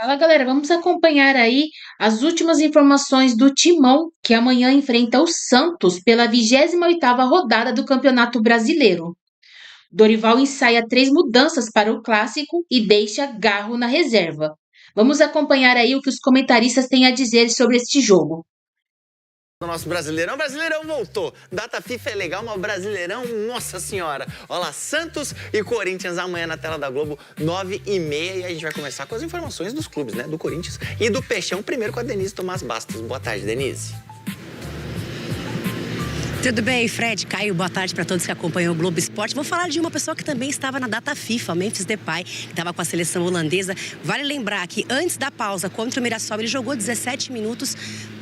Fala galera, vamos acompanhar aí as últimas informações do Timão, que amanhã enfrenta o Santos pela 28ª rodada do Campeonato Brasileiro. Dorival ensaia 3 mudanças para o clássico e deixa Garro na reserva. Vamos acompanhar aí o que os comentaristas têm a dizer sobre este jogo. O nosso Brasileirão. O Brasileirão voltou. Data FIFA é legal, mas o Brasileirão, nossa senhora. Olha lá, Santos e Corinthians amanhã na tela da Globo, 9h30. E a gente vai começar com as informações dos clubes, né? Do Corinthians e do Peixão. Primeiro com a Denise Tomás Bastos. Boa tarde, Denise. Tudo bem, Fred, Caio, boa tarde para todos que acompanham o Globo Esporte. Vou falar de uma pessoa que também estava na data FIFA, Memphis Depay, que estava com a seleção holandesa. Vale lembrar que antes da pausa contra o Mirassol, ele jogou 17 minutos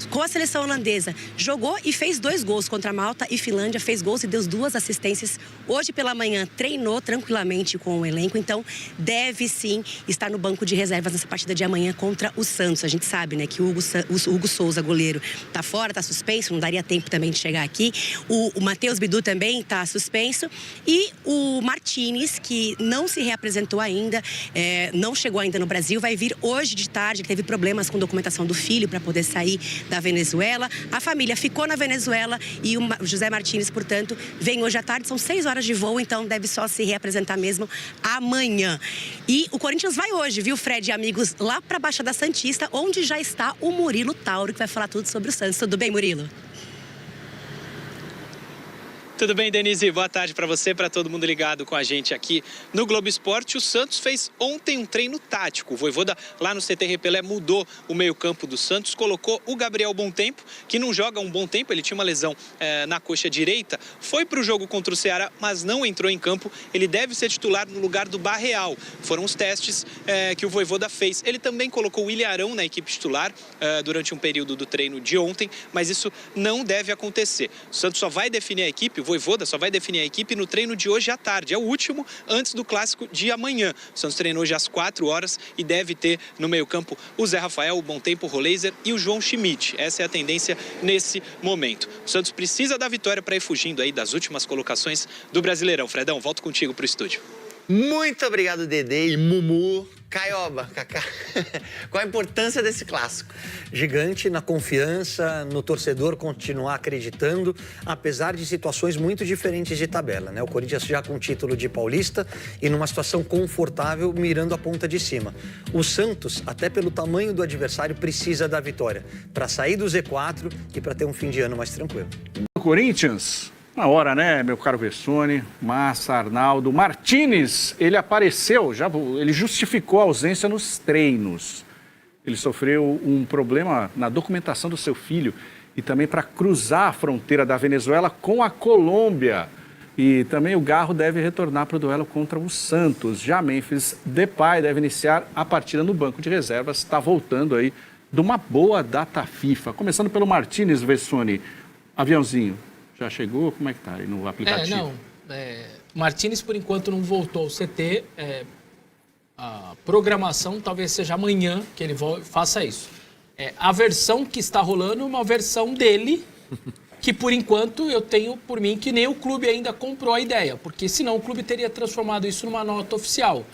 com a seleção holandesa. Jogou e fez 2 gols contra Malta e Finlândia, fez gols e deu 2 assistências. Hoje pela manhã treinou tranquilamente com o elenco, então deve sim estar no banco de reservas nessa partida de amanhã contra o Santos. A gente sabe, né, que o Hugo Souza, goleiro, tá fora, tá suspenso, não daria tempo também de chegar aqui. O Matheus Bidu também está suspenso. E o Martínez, que não se reapresentou ainda, não chegou ainda no Brasil, vai vir hoje de tarde. Ele teve problemas com documentação do filho para poder sair da Venezuela. A família ficou na Venezuela e o José Martínez, portanto, vem hoje à tarde. São 6 horas de voo, então deve só se reapresentar mesmo amanhã. E o Corinthians vai hoje, viu, Fred e amigos, lá para a Baixada Santista, onde já está o Murilo Tauro, que vai falar tudo sobre o Santos. Tudo bem, Murilo? Tudo bem, Denise? Boa tarde para você, para todo mundo ligado com a gente aqui no Globo Esporte. O Santos fez ontem um treino tático. O Vojvoda, lá no CT Repelé, mudou o meio-campo do Santos, colocou o Gabriel Bontempo, que não joga um bom tempo, ele tinha uma lesão na coxa direita, foi para o jogo contra o Ceará, mas não entrou em campo. Ele deve ser titular no lugar do Barreal. Foram os testes que o Vojvoda fez. Ele também colocou o Ilharão na equipe titular durante um período do treino de ontem, mas isso não deve acontecer. O Santos só vai definir a equipe, Vojvoda só vai definir a equipe no treino de hoje à tarde. É o último antes do clássico de amanhã. O Santos treinou hoje às 4 horas e deve ter no meio-campo o Zé Rafael, o Bontempo, o Roleiser e o João Schmidt. Essa é a tendência nesse momento. O Santos precisa da vitória para ir fugindo aí das últimas colocações do Brasileirão. Fredão, volto contigo para o estúdio. Muito obrigado, Dedê e Mumu. Caioba, Cacá. Qual a importância desse clássico? Gigante na confiança, no torcedor continuar acreditando, apesar de situações muito diferentes de tabela, né? O Corinthians já com título de paulista e numa situação confortável, mirando a ponta de cima. O Santos, até pelo tamanho do adversário, precisa da vitória para sair do Z4 e para ter um fim de ano mais tranquilo. O Corinthians, na hora, né, meu caro Vessone, Massa, Arnaldo, Martínez, ele apareceu, ele justificou a ausência nos treinos. Ele sofreu um problema na documentação do seu filho e também para cruzar a fronteira da Venezuela com a Colômbia. E também o Garro deve retornar para o duelo contra o Santos. Já Memphis Depay deve iniciar a partida no banco de reservas, está voltando aí de uma boa data FIFA. Começando pelo Martínez, Vessone, aviãozinho. Já chegou? Como é que tá aí no aplicativo? Martínez, por enquanto, não voltou ao CT. A programação talvez seja amanhã que ele faça isso. A versão que está rolando é uma versão dele, que por enquanto eu tenho por mim que nem o clube ainda comprou a ideia, porque senão o clube teria transformado isso numa nota oficial.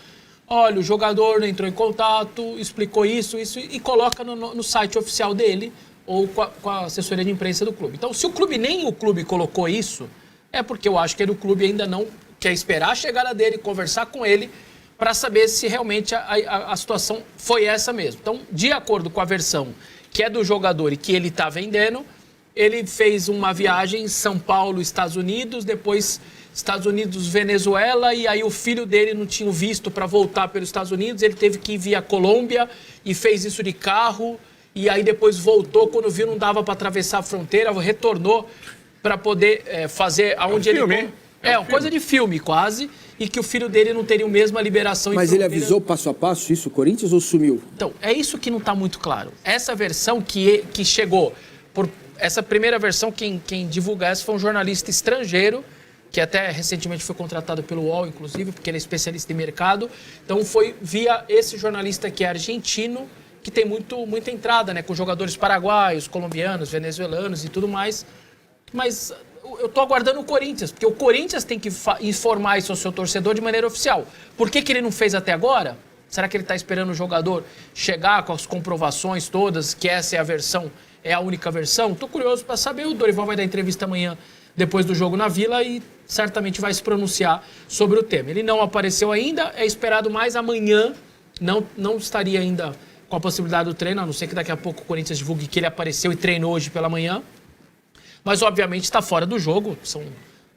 Olha, o jogador não entrou em contato, explicou isso e coloca no site oficial dele, ou com a assessoria de imprensa do clube. Então, se nem o clube colocou isso, é porque eu acho que o clube ainda não quer esperar a chegada dele, conversar com ele, para saber se realmente a situação foi essa mesmo. Então, de acordo com a versão que é do jogador e que ele está vendendo, ele fez uma viagem São Paulo, Estados Unidos, depois Estados Unidos, Venezuela, e aí o filho dele não tinha visto para voltar pelos Estados Unidos, ele teve que ir via Colômbia e fez isso de carro. E aí depois voltou, quando viu não dava para atravessar a fronteira, retornou para poder fazer aonde ele... Uma coisa de filme quase, e que o filho dele não teria a mesma liberação. Mas ele avisou passo a passo isso, o Corinthians, ou sumiu? Então, é isso que não está muito claro. Essa versão que chegou, essa primeira versão, quem divulga essa foi um jornalista estrangeiro, que até recentemente foi contratado pelo UOL, inclusive, porque ele é especialista em mercado. Então foi via esse jornalista que é argentino, que tem muita entrada, né, com jogadores paraguaios, colombianos, venezuelanos e tudo mais. Mas eu estou aguardando o Corinthians, porque o Corinthians tem que informar isso ao seu torcedor de maneira oficial. Por que ele não fez até agora? Será que ele está esperando o jogador chegar com as comprovações todas, que essa é a versão, é a única versão? Estou curioso para saber. O Dorival vai dar entrevista amanhã, depois do jogo na Vila, e certamente vai se pronunciar sobre o tema. Ele não apareceu ainda, é esperado mais amanhã, não estaria ainda com a possibilidade do treino, a não ser que daqui a pouco o Corinthians divulgue que ele apareceu e treinou hoje pela manhã. Mas, obviamente, está fora do jogo, são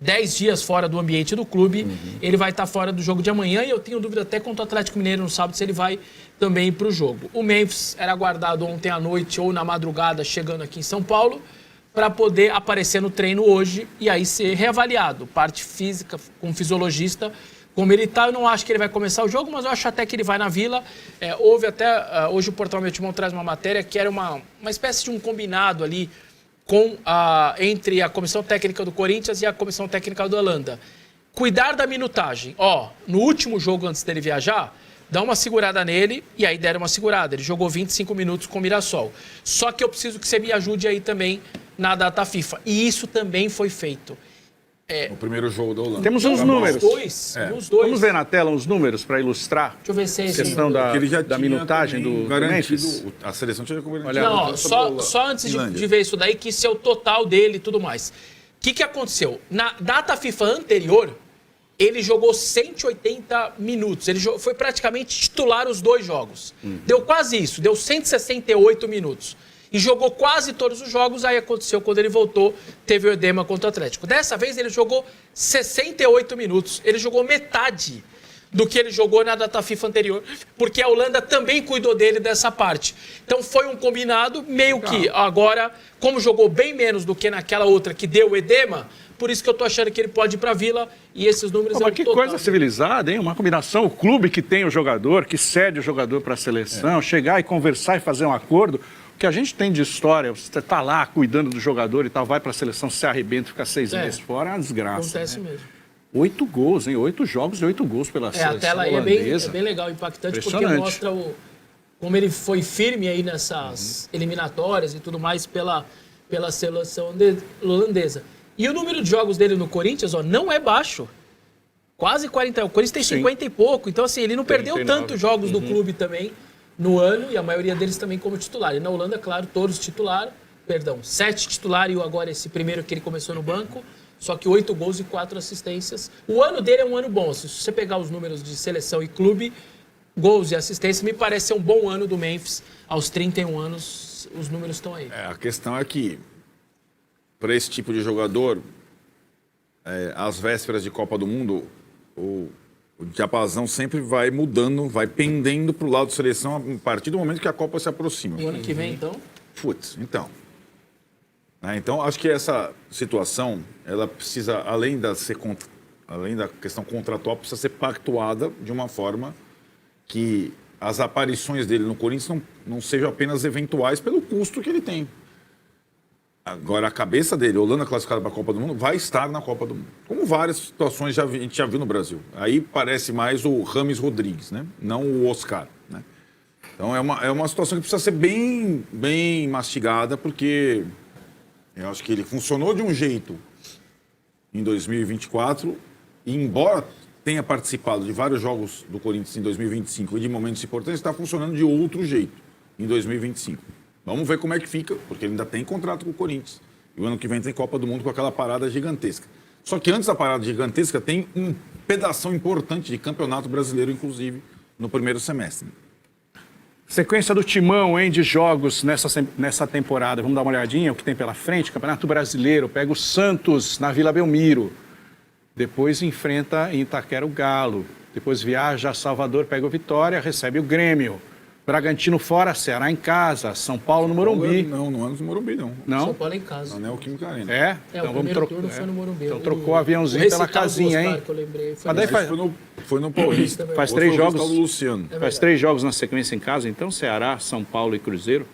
10 dias fora do ambiente do clube, ele vai estar fora do jogo de amanhã, e eu tenho dúvida até quanto ao Atlético Mineiro no sábado, se ele vai também para o jogo. O Memphis era aguardado ontem à noite ou na madrugada, chegando aqui em São Paulo, para poder aparecer no treino hoje e aí ser reavaliado. Parte física, com o fisiologista, como ele está. Eu não acho que ele vai começar o jogo, mas eu acho até que ele vai na Vila. Houve até, hoje o Portal Meu Timão traz uma matéria que era uma espécie de um combinado ali entre a comissão técnica do Corinthians e a comissão técnica do Holanda. Cuidar da minutagem. No último jogo antes dele viajar, dá uma segurada nele, e aí deram uma segurada. Ele jogou 25 minutos com o Mirassol. Só que eu preciso que você me ajude aí também na data FIFA. E isso também foi feito. O primeiro jogo da Holanda. Temos uns números. Nos dois. Vamos ver na tela uns números para ilustrar Deixa eu ver se é a esse questão número. da minutagem do Memphis. A seleção tinha como Não, só antes de ver isso daí, que isso é o total dele e tudo mais. O que aconteceu? Na data FIFA anterior, ele jogou 180 minutos. Ele foi praticamente titular os 2 jogos. Deu quase isso, deu 168 minutos. E jogou quase todos os jogos, aí aconteceu quando ele voltou, teve o edema contra o Atlético. Dessa vez ele jogou 68 minutos. Ele jogou metade do que ele jogou na data FIFA anterior, porque a Holanda também cuidou dele dessa parte. Então foi um combinado, meio que agora, como jogou bem menos do que naquela outra que deu o edema, por isso que eu tô achando que ele pode ir pra Vila, e esses números... Mas que coisa civilizada, hein? Uma combinação, o clube que tem o jogador, que cede o jogador para a seleção, chegar e conversar e fazer um acordo. O que a gente tem de história, você tá lá cuidando do jogador e tal, vai para a seleção, se arrebenta, fica 6 meses fora, é uma desgraça. Acontece mesmo. 8 gols, hein? 8 jogos e 8 gols pela seleção A tela aí holandesa. é bem legal, impactante, porque mostra como ele foi firme aí nessas eliminatórias e tudo mais pela seleção holandesa. E o número de jogos dele no Corinthians, não é baixo. Quase 40. O Corinthians tem 50 e pouco. Então, assim, ele não perdeu tantos jogos do clube também no ano, e a maioria deles também como titular. E na Holanda, claro, todos titular, 7 titular, e agora esse primeiro que ele começou no banco, só que 8 gols e 4 assistências. O ano dele é um ano bom. Se você pegar os números de seleção e clube, gols e assistências, me parece ser um bom ano do Memphis. Aos 31 anos, os números estão aí. A questão é que, para esse tipo de jogador, às vésperas de Copa do Mundo, o diapasão sempre vai mudando, vai pendendo para o lado de seleção a partir do momento que a Copa se aproxima. O ano que vem, então? Então, então, acho que essa situação, ela precisa, além da questão contratual, precisa ser pactuada de uma forma que as aparições dele no Corinthians não sejam apenas eventuais pelo custo que ele tem. Agora, a cabeça dele, Holanda classificada para a Copa do Mundo, vai estar na Copa do Mundo. Como várias situações a gente já viu no Brasil. Aí parece mais o Rames Rodrigues, né? Não o Oscar. Né? Então, é uma situação que precisa ser bem mastigada, porque eu acho que ele funcionou de um jeito em 2024, e embora tenha participado de vários jogos do Corinthians em 2025 e de momentos importantes, está funcionando de outro jeito em 2025. Vamos ver como é que fica, porque ele ainda tem contrato com o Corinthians. E o ano que vem tem Copa do Mundo com aquela parada gigantesca. Só que antes da parada gigantesca tem um pedaço importante de campeonato brasileiro, inclusive, no primeiro semestre. Sequência do Timão, hein, de jogos nessa temporada. Vamos dar uma olhadinha o que tem pela frente. Campeonato Brasileiro, pega o Santos na Vila Belmiro. Depois enfrenta em Itaquera o Galo. Depois viaja a Salvador, pega o Vitória, recebe o Grêmio. Bragantino fora, Ceará em casa, São Paulo no Morumbi. Não é no Morumbi, não. Não? São Paulo é em casa. Não é o Química Arena. Então o vamos primeiro turno foi no Morumbi. Então trocou o aviãozinho pela casinha, hein? Que eu lembrei, Mas daí foi no Paulista. Faz 3 jogos. Do Luciano. Faz 3 jogos na sequência em casa, então Ceará, São Paulo e Cruzeiro.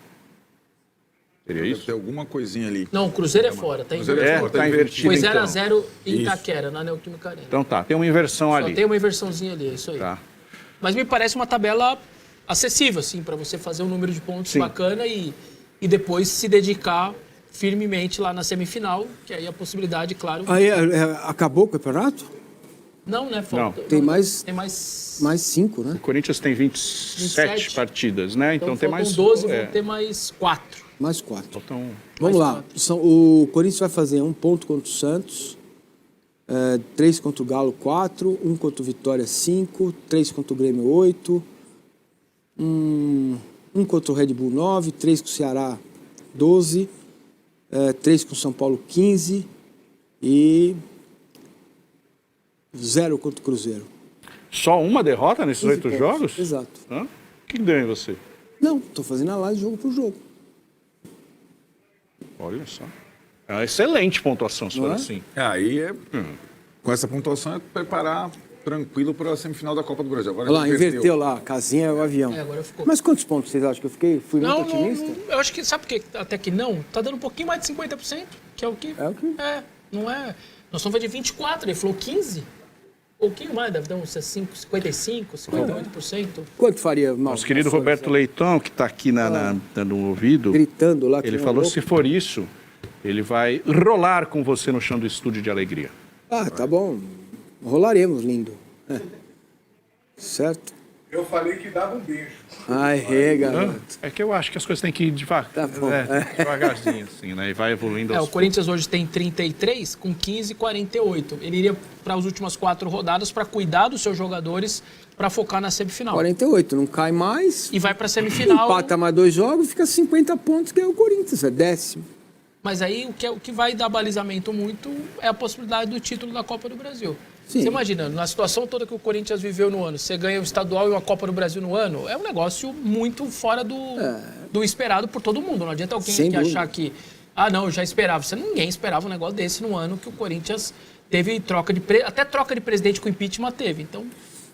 Seria isso? Deve ter alguma coisinha ali. Não, o Cruzeiro é fora, tá invertido. Tá invertido. Foi então. 0-0 em Itaquera, na Neoquímica Arena. Então tá, tem uma inversão ali. Só tem uma inversãozinha ali, é isso aí. Tá. Mas me parece uma tabela acessível, assim, para você fazer um número de pontos bacana e depois se dedicar firmemente lá na semifinal, que aí a possibilidade, claro... Aí acabou o campeonato? Não, né? Falta, Tem mais... Tem mais... Mais 5, né? O Corinthians tem 27 partidas, né? Então tem mais... 12, vão ter mais 4. Mais 4. Faltam... Vamos lá. O Corinthians vai fazer 1 ponto contra o Santos, 3 contra o Galo, 4, 1 contra o Vitória, 5, 3 contra o Grêmio, 8, 1 contra o Red Bull, 9, 3 com o Ceará, 12, 3 com o São Paulo, 15 e 0 contra o Cruzeiro. Só uma derrota nesses 8 pontos. jogos? Exato. Hã? Quem ganha você? Não, estou fazendo a análise jogo por jogo. Olha só. É uma excelente pontuação, se Não for é? assim. Aí com essa pontuação é preparar tranquilo para a semifinal da Copa do Brasil. Agora Olha lá, inverteu lá, a casinha é o avião. Agora ficou... Mas quantos pontos vocês acham que eu fiquei? Fui muito otimista? Não, eu acho que, sabe por que até que não? Tá dando um pouquinho mais de 50%, que é o que... É o que... não é... Nós estamos de 24, ele falou 15. Um pouquinho mais, deve dar uns 55, 58%. Quanto faria, Mauro? Nosso querido Roberto Leitão, que está aqui no ouvido, Gritando lá. ele falou, se for isso, ele vai rolar com você no chão do estúdio de alegria. Ah, tá bom. Rolaremos, lindo. Certo? Eu falei que dava um beijo. Ai, garoto. É que eu acho que as coisas têm que ir devagar, Tá bom. devagarzinho, assim, né? E vai evoluindo aos O Corinthians hoje tem 33, com 15 e 48. Ele iria para as últimas 4 rodadas para cuidar dos seus jogadores, para focar na semifinal. 48, não cai mais. E vai para a semifinal. Empata mais 2 jogos, fica 50 pontos, que é o Corinthians, é 10º. Mas aí o que vai dar balizamento muito é a possibilidade do título da Copa do Brasil. Sim. Você imagina, na situação toda que o Corinthians viveu no ano, você ganha o estadual e uma Copa do Brasil no ano, é um negócio muito fora do esperado por todo mundo. Não adianta alguém Sem que dúvida. achar que, não, eu já esperava. Ninguém esperava um negócio desse no ano que o Corinthians teve até troca de presidente com impeachment teve. Então,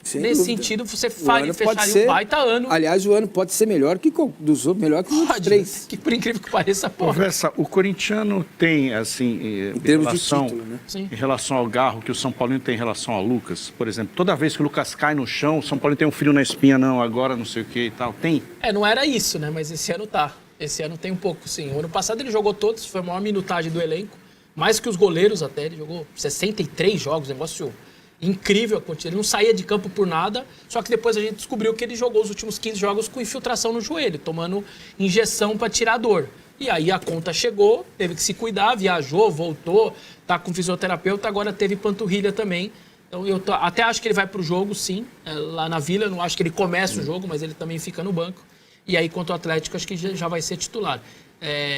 Sem nesse dúvida. sentido, você O ano pode fecharia ser- um baita ano. Aliás, o ano pode ser melhor que dos outros, melhor que os outros Pode, 3. que por incrível que pareça, porra. Conversa, o corintiano tem, assim, Em termos de título, né? Sim. em relação ao Garro, que o São Paulino tem em relação ao Lucas, por exemplo, toda vez que o Lucas cai no chão, o São Paulino tem um frio na espinha, não, agora não sei o que e tal, tem? Não era isso, né? Mas esse ano tá. Esse ano tem um pouco, sim. O ano passado ele jogou todos, foi a maior minutagem do elenco. Mais que os goleiros até, ele jogou 63 jogos, negócio incrível. Ele não saía de campo por nada, só que depois a gente descobriu que ele jogou os últimos 15 jogos com infiltração no joelho, tomando injeção para tirar a dor. E aí a conta chegou, teve que se cuidar, viajou, voltou, tá com fisioterapeuta, agora teve panturrilha também. Então eu até acho que ele vai pro jogo, sim, lá na Vila. Eu não acho que ele começa o jogo, mas ele também fica no banco. E aí contra o Atlético acho que já vai ser titular.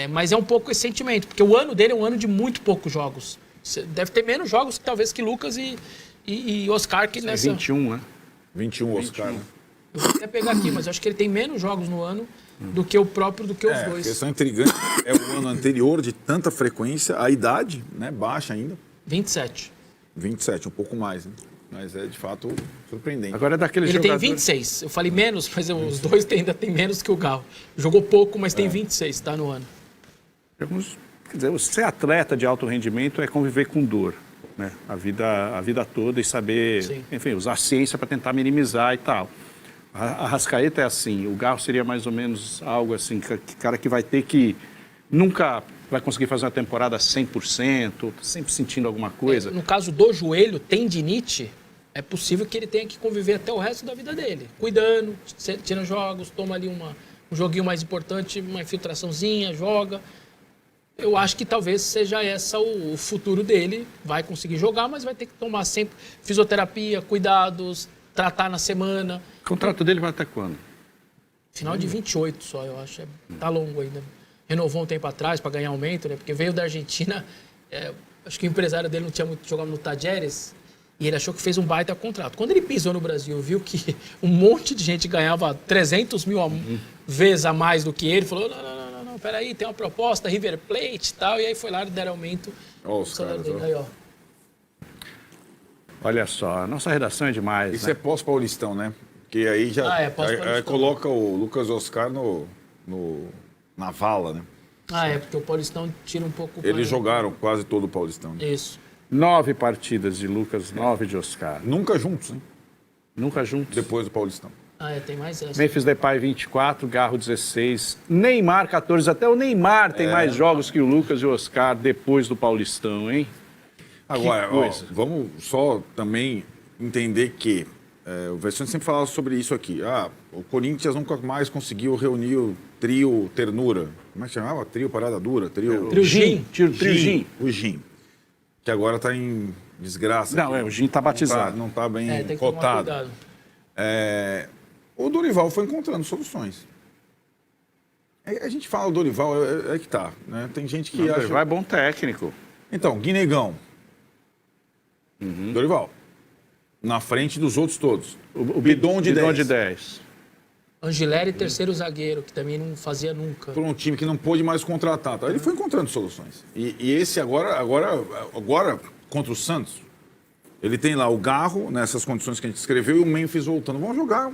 Mas é um pouco esse sentimento, porque o ano dele é um ano de muito poucos jogos. Deve ter menos jogos talvez que Lucas e Oscar que nessa... 21, né? 21, Oscar. Eu vou até pegar aqui, mas eu acho que ele tem menos jogos no ano do que o próprio, do que os A dois. questão intrigante é o ano anterior de tanta frequência, a idade, né, baixa ainda, 27. 27, um pouco mais, né? Mas é de fato surpreendente. Agora é daqueles Ele tem jogadores... 26. Eu falei menos, mas os dois ainda tem menos que o Galo. Jogou pouco, mas tem 26, tá no ano. Quer dizer, ser atleta de alto rendimento é conviver com dor, né? A vida toda e saber, Sim. enfim, usar a ciência para tentar minimizar e tal. A Arrascaeta é assim, o Garro seria mais ou menos algo assim, cara que vai ter que nunca vai conseguir fazer uma temporada 100%, sempre sentindo alguma coisa. No caso do joelho, tendinite, é possível que ele tenha que conviver até o resto da vida dele. Cuidando, tira jogos, toma ali um joguinho mais importante, uma infiltraçãozinha, joga. Eu acho que talvez seja essa o futuro dele. Vai conseguir jogar, mas vai ter que tomar sempre fisioterapia, cuidados, tratar na semana. O contrato dele vai até quando? Final de 28 só, eu acho. Tá longo ainda. Renovou um tempo atrás para ganhar aumento, né? Porque veio da Argentina. Acho que o empresário dele não tinha muito jogado no Tajeres. E ele achou que fez um baita contrato. Quando ele pisou no Brasil, viu que um monte de gente ganhava 300 mil vezes a mais do que ele, falou, não, peraí, tem uma proposta, River Plate e tal. E aí foi lá e deram aumento. Ó, os caras, ó. Aí, ó. Olha só, a nossa redação é demais, Isso né? é pós-paulistão, né? Porque aí já pós-paulistão. aí coloca o Lucas Oscar na vala, né? Porque o Paulistão tira um pouco... Eles jogaram quase todo o Paulistão. Né? Isso. 9 partidas de Lucas, 9 de Oscar. Nunca juntos, hein? Nunca juntos. Depois do Paulistão. Tem mais essa. Memphis Depay 24, Garro 16, Neymar 14. Até o Neymar tem mais jogos que o Lucas e o Oscar depois do Paulistão, hein? Agora, Que coisa. vamos só também entender que o Vessone sempre falava sobre isso aqui. O Corinthians nunca mais conseguiu reunir o trio Ternura. Como é que chamava? Trio Parada Dura? Trio Gin. Trio Gin. O Gin. Que agora está em desgraça. Não, o Gin está batizado. Não está bem tem que tomar cotado. cuidado. O Dorival foi encontrando soluções. A gente fala o Dorival, é que tá. Né? Tem gente que acha... Dorival é bom técnico. Então, Guinegão. Dorival. Na frente dos outros todos. O Bidon de 10. Angileri, terceiro zagueiro, que também não fazia nunca. Por um time que não pôde mais contratar. Tá? Ele foi encontrando soluções. E esse agora, contra o Santos, ele tem lá o Garro, nessas condições que a gente escreveu, e o Memphis voltando. Vamos jogar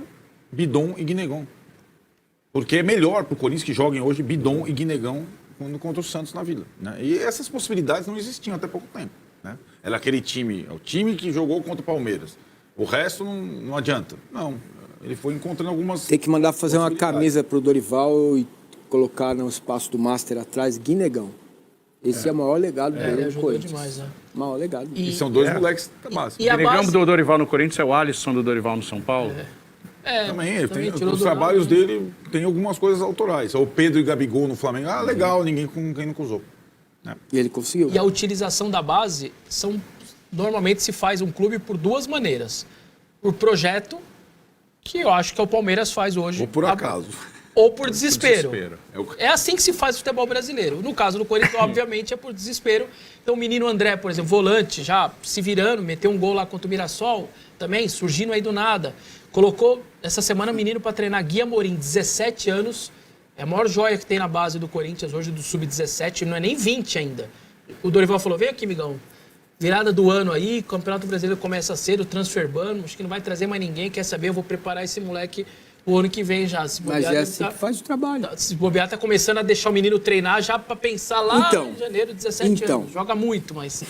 Bidon e Guinegão. Porque é melhor para o Corinthians que joguem hoje Bidon e Guinegão contra o Santos na Vila. Né? E essas possibilidades não existiam até pouco tempo. Né? Era aquele time, o time que jogou contra o Palmeiras. O resto não adianta. Não, ele foi encontrando algumas... Tem que mandar fazer uma camisa pro Dorival e colocar no espaço do Master atrás, Guinegão. Esse é o maior legado do Corinthians. Demais, né? O maior legado. E são dois moleques da base. O Guinegão do Dorival no Corinthians é o Alisson do Dorival no São Paulo? Também os trabalhos dele tem algumas coisas autorais. O Pedro e Gabigol no Flamengo, legal, ninguém nunca usou. E ele conseguiu. E a utilização da base normalmente se faz um clube por duas maneiras. Por projeto, que eu acho que o Palmeiras faz hoje. Ou por acaso. Ou por desespero. Por É assim que se faz o futebol brasileiro. No caso do Corinthians, obviamente, é por desespero. Então o menino André, por exemplo, volante, já se virando, meteu um gol lá contra o Mirassol, também surgindo aí do nada. Colocou essa semana o menino para treinar Gui Amorim, 17 anos. É a maior joia que tem na base do Corinthians hoje, do Sub-17, não é nem 20 ainda. O Dorival falou, vem aqui, migão. Virada do ano aí, Campeonato Brasileiro começa cedo, transfer ban, acho que não vai trazer mais ninguém, quer saber, eu vou preparar esse moleque o ano que vem já. Se Mas é assim que faz o trabalho. Se bobear, tá começando a deixar o menino treinar já para pensar lá em janeiro, 17 anos. Joga muito, mas...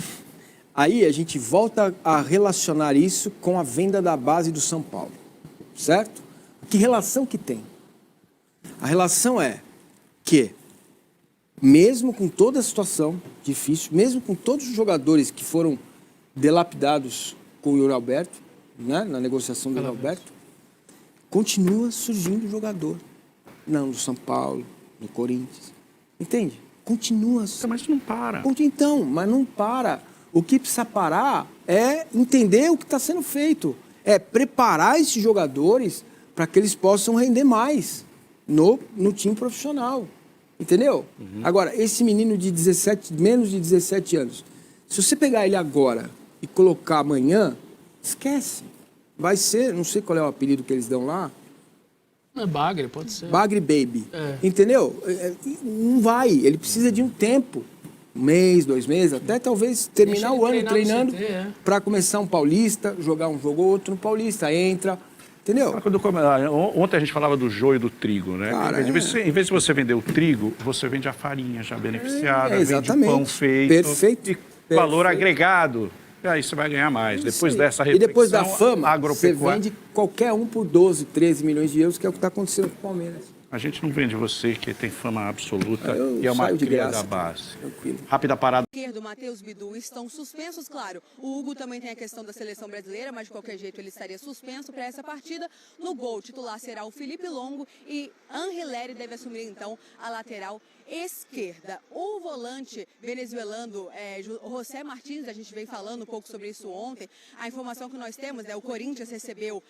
Aí a gente volta a relacionar isso com a venda da base do São Paulo, certo? Que relação que tem? A relação é que, mesmo com toda a situação difícil, mesmo com todos os jogadores que foram delapidados com o Yuri Alberto, né, na negociação do Yuri Alberto, continua surgindo jogador. Não, do São Paulo, do Corinthians. Entende? Continua. Mas não para. Então, mas não para. O que precisa parar é entender o que está sendo feito. É preparar esses jogadores para que eles possam render mais no time profissional. Entendeu? Agora, esse menino de menos de 17 anos, se você pegar ele agora e colocar amanhã, esquece. Vai ser, não sei qual é o apelido que eles dão lá. Não é Bagre, pode ser. Bagre Baby. Entendeu? Não vai. Ele precisa de um tempo. 1 mês, 2 meses, até talvez terminar o ano treinando para começar um Paulista, jogar um jogo ou outro no Paulista, entra, entendeu? Ontem a gente falava do joio e do trigo, né? Cara, em vez de você vender o trigo, você vende a farinha já beneficiada, exatamente. Vende pão feito, Perfeito. E valor agregado. E aí você vai ganhar mais. Depois dessa reflexão, e depois da fama, você agropecuária... vende qualquer um por 12, 13 milhões de euros, que é o que está acontecendo com o Palmeiras. A gente não vende você que tem fama absoluta Eu e é uma saio de cria graça, da base. tranquilo. Rápida parada. Esquerdo, Matheus Bidu estão suspensos, claro. O Hugo também tem a questão da seleção brasileira, mas de qualquer jeito ele estaria suspenso para essa partida. No gol, o titular será o Felipe Longo e Angileri deve assumir então a lateral esquerda. O volante venezuelano, José Martins, a gente veio falando um pouco sobre isso ontem. A informação que nós temos, o Corinthians recebeu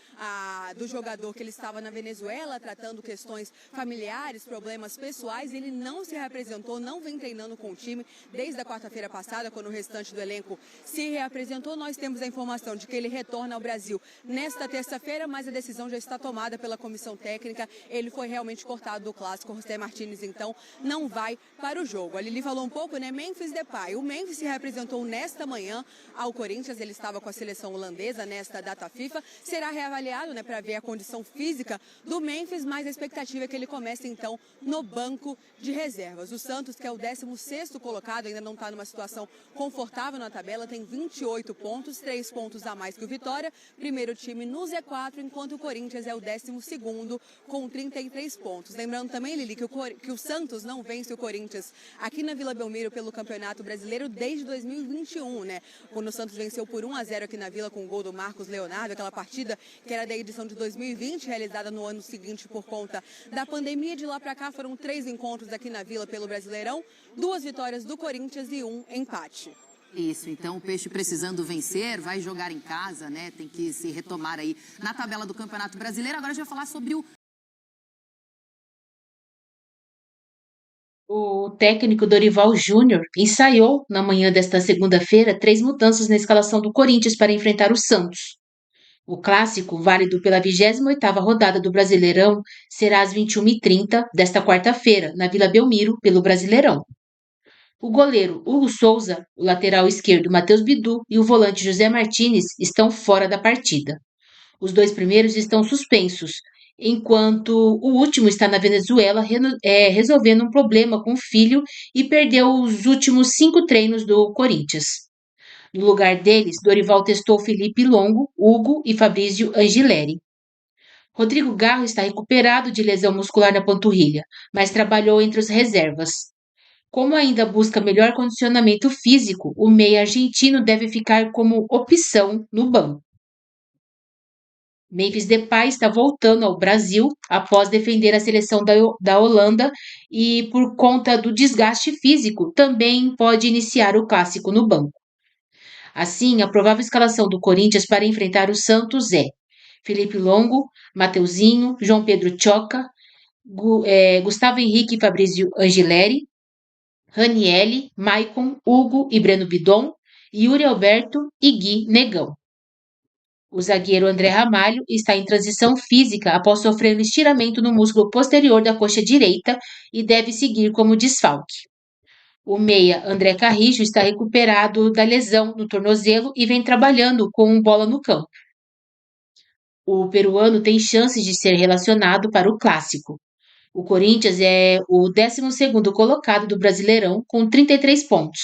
do jogador que ele estava na Venezuela, tratando questões familiares, problemas pessoais. Ele não se reapresentou, não vem treinando com o time desde a quarta-feira passada, quando o restante do elenco se reapresentou. Nós temos a informação de que ele retorna ao Brasil nesta terça-feira, mas a decisão já está tomada pela comissão técnica. Ele foi realmente cortado do clássico. José Martins, então, não vai para o jogo. A Lili falou um pouco, né? Memphis Depay. O Memphis se reapresentou nesta manhã ao Corinthians. Ele estava com a seleção holandesa nesta data FIFA. Será reavaliado avaliado, né, para ver a condição física do Memphis, mas a expectativa é que ele comece então no banco de reservas. O Santos, que é o 16º colocado, ainda não está numa situação confortável na tabela, tem 28 pontos, 3 pontos a mais que o Vitória, primeiro time no Z4, enquanto o Corinthians é o 12º com 33 pontos. Lembrando também, Lili, que o Santos não vence o Corinthians aqui na Vila Belmiro pelo Campeonato Brasileiro desde 2021, né? Quando o Santos venceu por 1-0 aqui na Vila com o gol do Marcos Leonardo, aquela partida que era da edição de 2020, realizada no ano seguinte por conta da pandemia. De lá para cá foram 3 encontros aqui na Vila pelo Brasileirão, 2 vitórias do Corinthians e 1 empate. Isso, então o Peixe precisando vencer, vai jogar em casa, né? Tem que se retomar aí na tabela do Campeonato Brasileiro. Agora a gente vai falar sobre O técnico Dorival Júnior ensaiou na manhã desta segunda-feira 3 mudanças na escalação do Corinthians para enfrentar o Santos. O clássico, válido pela 28ª rodada do Brasileirão, será às 21h30 desta quarta-feira, na Vila Belmiro, pelo Brasileirão. O goleiro Hugo Souza, o lateral esquerdo Matheus Bidu e o volante José Martínez estão fora da partida. Os 2 primeiros estão suspensos, enquanto o último está na Venezuela resolvendo um problema com o filho e perdeu os últimos 5 treinos do Corinthians. No lugar deles, Dorival testou Felipe Longo, Hugo e Fabrício Angileri. Rodrigo Garro está recuperado de lesão muscular na panturrilha, mas trabalhou entre os reservas. Como ainda busca melhor condicionamento físico, o meia argentino deve ficar como opção no banco. Memphis Depay está voltando ao Brasil após defender a seleção da Holanda e, por conta do desgaste físico, também pode iniciar o clássico no banco. Assim, a provável escalação do Corinthians para enfrentar o Santos é Felipe Longo, Mateuzinho, João Pedro Choca, Gustavo Henrique e Fabrício Angileri, Ranielli, Maicon, Hugo e Breno Bidon, Yuri Alberto e Gui Negão. O zagueiro André Ramalho está em transição física após sofrer um estiramento no músculo posterior da coxa direita e deve seguir como desfalque. O meia André Carrijo está recuperado da lesão no tornozelo e vem trabalhando com bola no campo. O peruano tem chances de ser relacionado para o clássico. O Corinthians é o 12º colocado do Brasileirão com 33 pontos,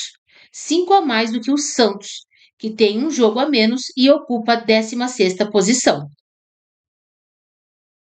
5 a mais do que o Santos, que tem um jogo a menos e ocupa a 16ª posição.